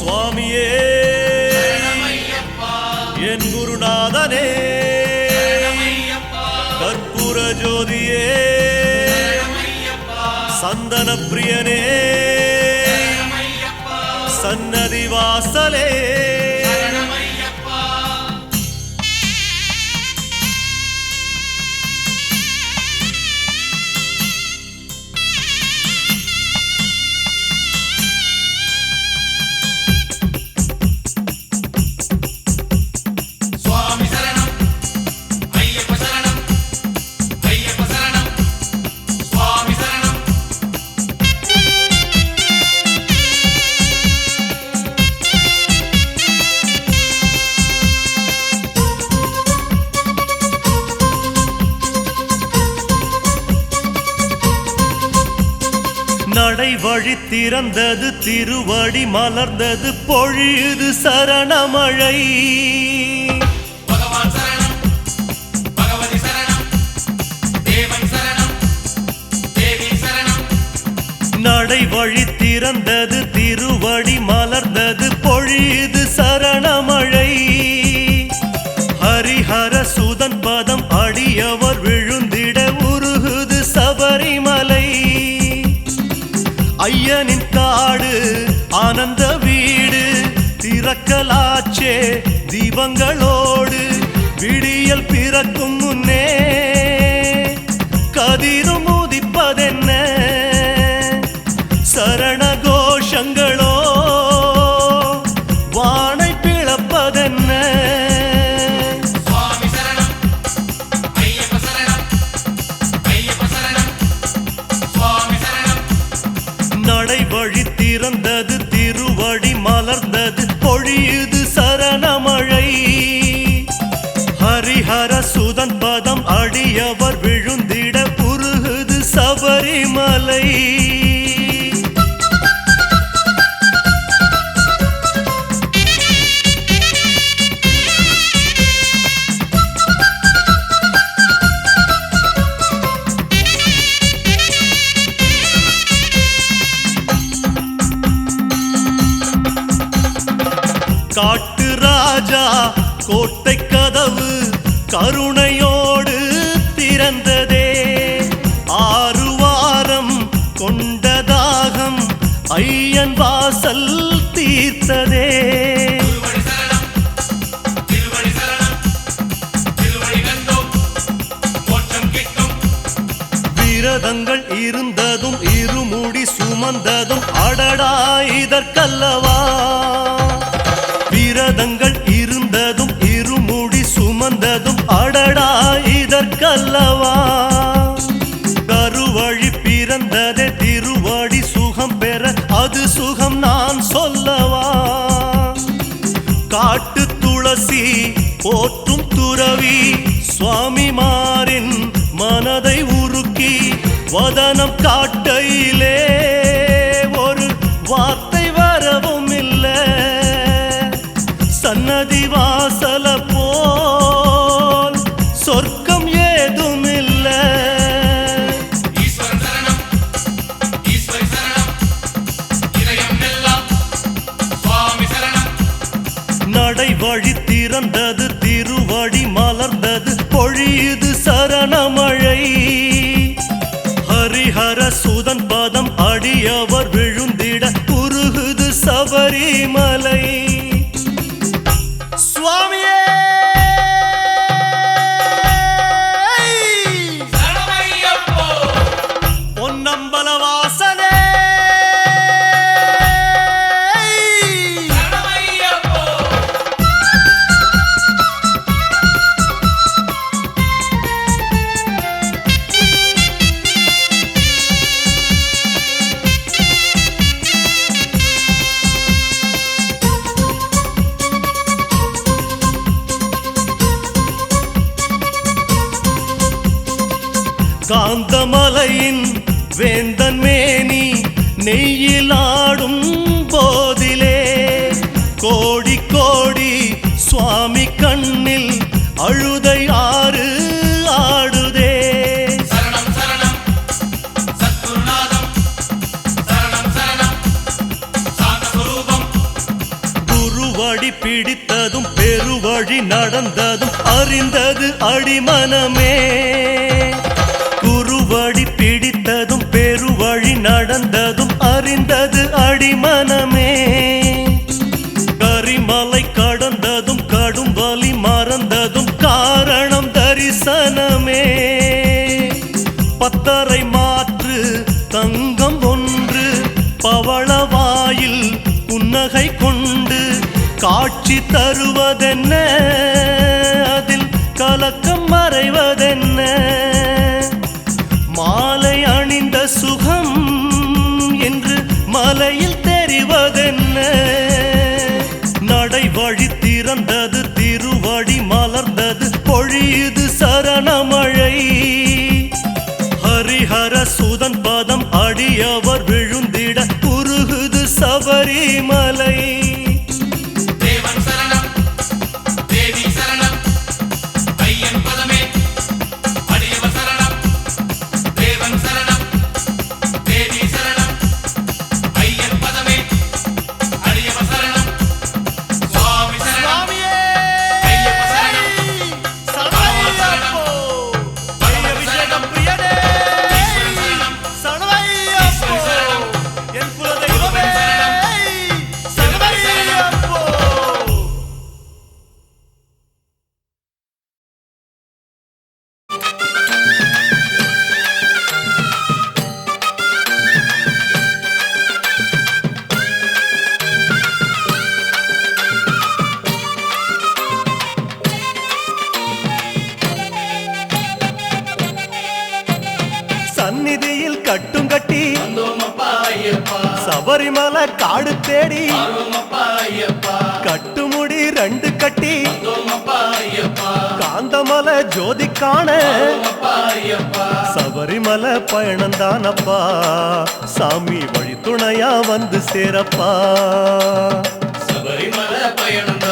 சுவாமியே என் குருநாதனே கற்பூர ஜோதியே சந்தன பிரியனே சன்னதி வாசலே நடை வழி திறந்தது திருவடி மலர்ந்தது பொழியுது சரணமழை பகவான் சரணம் பகவதி சரணம் தேவன் சரணம் தேவி சரணம் நடை வழி திறந்தது திருவடி மலர்ந்தது பொழியுது சரணமழை ஹரிஹர சுதன் பதம் அடியவர் விழுந்திட உருகுது சபரிமலை ஐயனின் காடு ஆனந்த வீடு திறக்கலாச்சே தீபங்களோடு விடியல் பிறக்கும் முன்னே கதிரும் உதிப்பதென்ன சரண கோஷங்களோ வானை பிளப்பதென்ன நடை வழி திறந்தது திருவடி மலர்ந்தது பொழியுது சரணமழை ஹரிஹர சுதன் பதம் அடியவர் விழுந்திட உருகுது சபரிமலை காட்டு ராஜா கோட்டை கதவு கருணையோடு திறந்ததே 6 வாரம் கொண்ட தாகம் ஐயன் வாசல் தீர்த்ததே விரதங்கள் இருந்ததும் இருமுடி சுமந்ததும் அடடா இதற்கல்லவா விரதங்கள் இருந்ததும் இருமுடி சுமந்ததும் அடடா இதற்கல்லவா கருவழி பிறந்ததே திருவடி சுகம் பெற அது சுகம் நான் சொல்லவா காட்டு துளசி போற்றும் துறவி சுவாமிமாரின் மனதை உருக்கி வதனம் காட்டையிலே ஒரு வார்த்தை வரவும் இல்லை சன்னதி வாசல போல் சொர்க்கம் ஏதும் இல்ல ஈஸ்வரன் சரணம் ஈஸ்வரி சரணம் இதயம் எல்லாம் சுவாமி சரணம் நடை வழி திறந்தது திருவடி மலர்ந்தது பொழியுது சரணமழை ஹரிஹர சுதன் பதம் அடியவர் விழுந்திட உருகுது சபரிமலை சுவாமியே சரணமையப்போ பொன்னம்பல வாசனே சரணமையப்போ காந்தமலையின் வேந்தன் மேனி நெய்யிலாடும் போதிலே கோடி கோடி சுவாமி கண்ணில் அழுதை ஆறு ஆடுதே சரணம் சரணம் சத்குருநாதம் சரணம் சரணம் சாந்த ஸ்வரூபம் திருவடி பிடித்ததும் பெருவழி நடந்ததும் அறிந்தது அடிமனமே. குருவடி பிடித்ததும் பெருவழி நடந்ததும் அறிந்தது அடிமனமே. கரிமலை கடந்ததும் கடும் வலி மறந்ததும் காரணம் தரிசனமே. பத்தரை மாற்று தங்கம் ஒன்று பவளவாயில் புன்னகை கொண்டு காட்சி தருவதென்ன, அதில் கலக்கம் மறைவதென்ன. மாலை அணிந்த சுகம் என்று மலையில் தெரிவதென்ன. நடை வழி திறந்தது திருவடி மலர்ந்தது பொழியுது சரணமழை. ஹரிஹர சுதன் பதம் அடியவர் விழுந்திட உருகுது சபரிமலை. தேவன் சரணம் தேவி சரணம் ஐயன் பதமே அடியவர் சரணம். தேவன் சரணம் தேவி சரணம் ஐயன் பதமே அடியவர் சரணம். சுவாமி சரணம் ஐயப்ப சரணம். பாவா சரணம் பகவன் சரணம். ஈஸ்வரன் சரணம் ஈஸ்வரி சரணம். குருவன் சரணம் சிவன் சரணம். சந்நிதியில் கட்டும் கட்டி வந்தோமப்பா ஐயப்பா சபரிமலை காடு தேடி ஆரோமப்பா ஐயப்பா. கட்டுமுடி ரெண்டு கட்டி வந்தோமப்பா ஐயப்பா காந்தமலை ஜோதி காண ஆரோமப்பா ஐயப்பா. சபரிமலை பயணந்தானப்பா சாமி வழி துணையா வந்து சேரப்பா. சபரிமலை பயணம்